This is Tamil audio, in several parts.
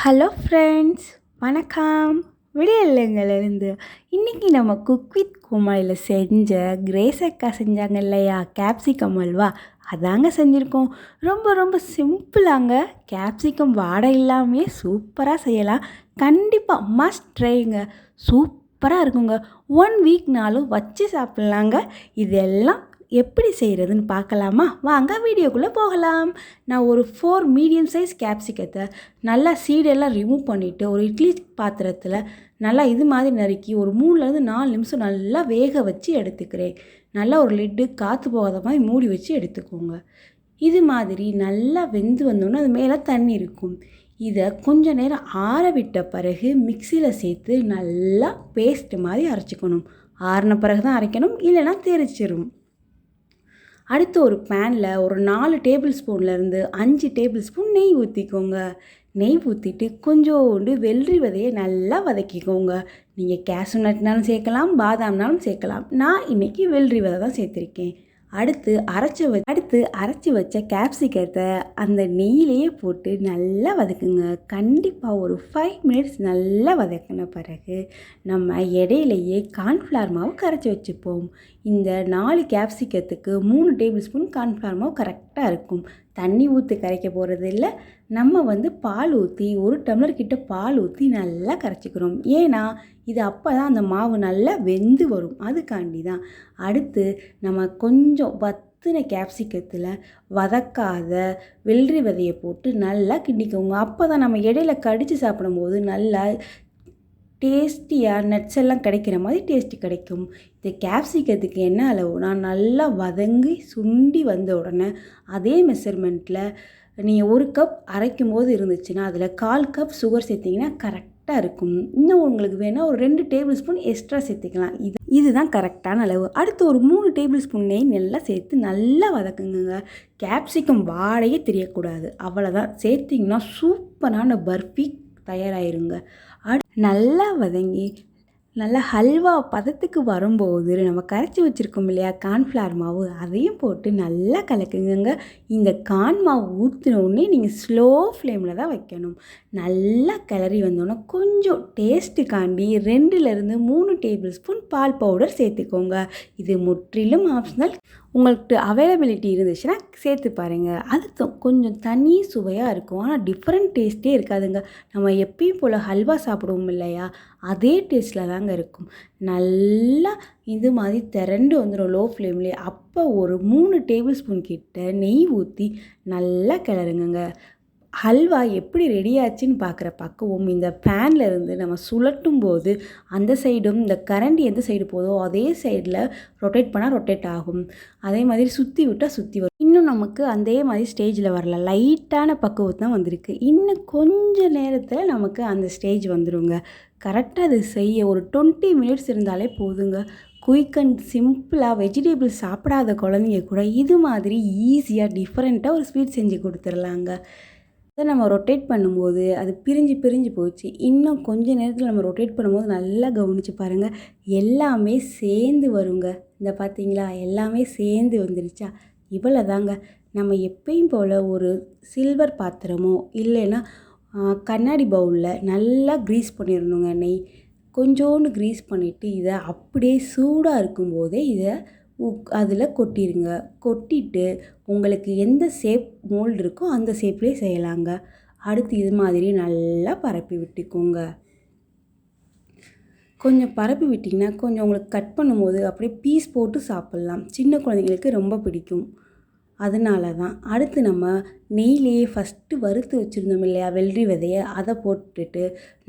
ஹலோ ஃப்ரெண்ட்ஸ், வணக்கம். விடியல்லேருந்து இன்றைக்கி நம்ம குக் வித் கோமாளியில் செஞ்ச கிரேஸ் அக்கா செஞ்சாங்க இல்லையா, கேப்சிகம் அல்வா, அதாங்க செஞ்சுருக்கோம். ரொம்ப ரொம்ப சிம்பிளாங்க. கேப்சிகம் வாடை இல்லாமையே சூப்பராக செய்யலாம். கண்டிப்பாக மஸ்ட் ட்ரைங்க. சூப்பராக இருக்குங்க. 1 வீக்னாலும் வச்சு சாப்பிட்லாங்க. இதெல்லாம் எப்படி செய்கிறதுன்னு பார்க்கலாமா? வாங்க வீடியோக்குள்ளே போகலாம். நான் ஒரு 4 மீடியம் சைஸ் கேப்சிகத்தை நல்லா சீடெல்லாம் ரிமூவ் பண்ணிவிட்டு ஒரு இட்லி பாத்திரத்தில் நல்லா இது மாதிரி நறுக்கி ஒரு 3லேருந்து 4 நிமிஷம் நல்லா வேக வச்சு எடுத்துக்கிறேன். நல்லா ஒரு லிட்டு காற்று போகாத மாதிரி மூடி வச்சு எடுத்துக்கோங்க. இது மாதிரி நல்லா வெந்து வந்தோன்னே அது மேலே தண்ணி இருக்கும். இதை கொஞ்சம் நேரம் ஆற விட்ட பிறகு மிக்சியில் சேர்த்து நல்லா பேஸ்ட் மாதிரி அரைச்சிக்கணும். ஆறின பிறகு தான் அரைக்கணும், இல்லைன்னா தெரிச்சிடும். அடுத்து ஒரு பேனில் ஒரு 4 டேபிள் ஸ்பூன்லேருந்து 5 டேபிள் ஸ்பூன் நெய் ஊற்றிக்கோங்க. நெய் ஊற்றிட்டு கொஞ்சோண்டு வெள்ளரி விதையை நல்லா வதக்கிக்கோங்க. நீங்கள் கேஷ்யூ நட்னாலும் சேர்க்கலாம், பாதாம்னாலும் சேர்க்கலாம். நான் இன்றைக்கி வெள்ளரி விதை தான் சேர்த்துருக்கேன். அடுத்து அரைச்சி வச்ச கேப்சிகத்தை அந்த நெய்யிலேயே போட்டு நல்லா வதக்குங்க. கண்டிப்பாக ஒரு 5 மினிட்ஸ் நல்லா வதக்கின பிறகு நம்ம இடையிலையே கார்ன்ஃப்ளவர் மாவு கரைச்சி வச்சுப்போம். இந்த 4 கேப்சிகத்துக்கு 3 டேபிள் ஸ்பூன் கார்ன்ஃப்ளவர் மாவு கரெக்டாக இருக்கும். தண்ணி ஊற்றி கரைக்க போகிறது இல்லை. நம்ம பால் ஊற்றி 1 டம்ளர் கிட்ட பால் ஊற்றி நல்லா கரைச்சிக்கிறோம். ஏன்னா இது அப்போ தான் அந்த மாவு நல்லா வெந்து வரும், அதுக்காண்டி தான். அடுத்து நம்ம கொஞ்சம் வத்தின கேப்சிகத்தில் வதக்காத வெள்ளரி விதையை போட்டு நல்லா கிண்டிக்கோங்க. அப்போ தான் நம்ம இடையில கடித்து சாப்பிடும்போது நல்லா டேஸ்டியாக நட்ஸ் எல்லாம் கிடைக்கிற மாதிரி டேஸ்ட்டு கிடைக்கும். இந்த கேப்சிகத்துக்கு என்ன அளவுனா, நல்லா வதங்கி சுண்டி வந்த உடனே அதே மெஷர்மெண்ட்டில் நீங்கள் 1 கப் அரைக்கும் போது இருந்துச்சுன்னா அதில் 1/4 கப் சுகர் சேர்த்திங்கன்னா கரெக்டாக இருக்கும். இன்னும் உங்களுக்கு வேணால் ஒரு 2 டேபிள் ஸ்பூன் எக்ஸ்ட்ரா சேர்த்துக்கலாம். இதுதான் கரெக்டான அளவு. அடுத்து ஒரு 3 டேபிள் ஸ்பூன் நெய் நல்லா சேர்த்து நல்லா வதக்குங்க. கேப்சிகம் வாடையே தெரியக்கூடாது, அவ்வளோதான். சேர்த்திங்கன்னா சூப்பரான பர்ஃபி தயாராகிருங்க. நல்லா வதங்கி நல்லா ஹல்வா பதத்துக்கு வரும்போது நம்ம கரைச்சி வச்சுருக்கோம் இல்லையா கார்ன்ஃப்ளவர் மாவு, அதையும் போட்டு நல்லா கலக்குங்க. இந்த கார்ன் மாவு ஊற்றினோடனே நீங்கள் ஸ்லோ ஃப்ளேமில் தான் வைக்கணும். நல்லா கிளறி வந்தோன்னே கொஞ்சம் டேஸ்ட்டுக்காண்டி 2லேருந்து 3 டேபிள் ஸ்பூன் பால் பவுடர் சேர்த்துக்கோங்க. இது முற்றிலும் ஆப்ஷனல். உங்களுக்கு அவைலபிலிட்டி இருந்துச்சுன்னா சேர்த்து பாருங்கள். அது கொஞ்சம் தனி சுவையாக இருக்கும். ஆனால் டிஃப்ரெண்ட் டேஸ்ட்டே இருக்காதுங்க. நம்ம எப்பயும் போல் ஹல்வா சாப்பிடுவோம் இல்லையா, அதே டேஸ்ட்டில் தாங்க இருக்கும். நல்லா இது மாதிரி திரண்டு வந்துடும் லோ ஃப்ளேம்லேயே. அப்போ ஒரு 3 டேபிள் ஸ்பூன் கிட்ட நெய் ஊற்றி நல்லா கிளறுங்க. ஹல்வா எப்படி ரெடியாச்சுன்னு பார்க்குற பக்குவம் இந்த பேனில் இருந்து நம்ம சுழட்டும் போது அந்த சைடும் இந்த கரண்டி எந்த சைடு போதோ அதே சைடில் ரொட்டேட் பண்ணால் ரொட்டேட் ஆகும். அதே மாதிரி சுற்றி விட்டால் சுற்றி வரும். இன்னும் நமக்கு அதே மாதிரி ஸ்டேஜில் வரல, லைட்டான பக்குவம் தான் வந்திருக்கு. இன்னும் கொஞ்சம் நேரத்தில் நமக்கு அந்த ஸ்டேஜ் வந்துடுங்க. கரெக்டாக அது செய்ய ஒரு 20 மினிட்ஸ் இருந்தாலே போதுங்க. குயிக் அண்ட் சிம்பிளாக வெஜிடபிள் சாப்பிடாத குழந்தைங்க கூட இது மாதிரி ஈஸியாக டிஃப்ரெண்ட்டாக ஒரு ஸ்வீட் செஞ்சு கொடுத்துர்லாங்க. அதை நம்ம ரொட்டேட் பண்ணும்போது அது பிரிஞ்சு போச்சு. இன்னும் கொஞ்சம் நேரத்தில் நம்ம ரொட்டேட் பண்ணும்போது நல்லா கவனித்து பாருங்கள், எல்லாமே சேர்ந்து வருங்க. இந்த பார்த்தீங்களா, எல்லாமே சேர்ந்து வந்துருச்சா? இவ்வளோ தாங்க. நம்ம எப்பயும் போல் ஒரு சில்வர் பாத்திரமோ இல்லைன்னா கண்ணாடி பவுலில் நல்லா க்ரீஸ் பண்ணிடணுங்க. நெய் கொஞ்சோண்டு க்ரீஸ் பண்ணிவிட்டு இதை அப்படியே சூடாக இருக்கும்போதே இதை அதில் கொட்டிடுங்க. கொட்டிட்டு உங்களுக்கு எந்த ஷேப் மோல்டு இருக்கோ அந்த ஷேப்லேயே செய்யலாங்க. அடுத்து இது மாதிரி நல்லா பரப்பி விட்டுக்கோங்க. கொஞ்சம் பரப்பி விட்டிங்கன்னா கொஞ்சம் உங்களுக்கு கட் பண்ணும்போது அப்படியே பீஸ் போட்டு சாப்பிட்லாம். சின்ன குழந்தைங்களுக்கு ரொம்ப பிடிக்கும், அதனால தான். அடுத்து நம்ம நெய்லேயே ஃபஸ்ட்டு வறுத்து வச்சுருந்தோம் இல்லையா வெள்ளரி விதையை, அதை போட்டுட்டு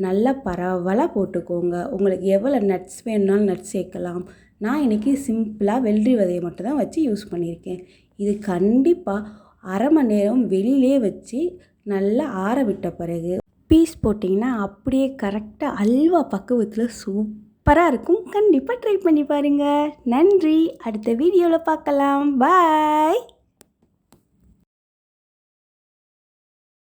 நல்லா பரவலாக போட்டுக்கோங்க. உங்களுக்கு எவ்வளோ நட்ஸ் வேணும்னாலும் நட்ஸ் சேர்க்கலாம். நான் இன்றைக்கி சிம்பிளாக வெள்ளரி விதையை மட்டும் தான் வச்சு யூஸ் பண்ணியிருக்கேன். இது கண்டிப்பாக அரை மணி நேரம் வெளியிலே வச்சு நல்லா ஆற விட்ட பிறகு பீஸ் போட்டிங்கன்னா அப்படியே கரெக்டாக அல்வா பக்குவத்தில் சூப்பராக இருக்கும். கண்டிப்பாக ட்ரை பண்ணி பாருங்கள். நன்றி. அடுத்த வீடியோவில் பார்க்கலாம். பாய்.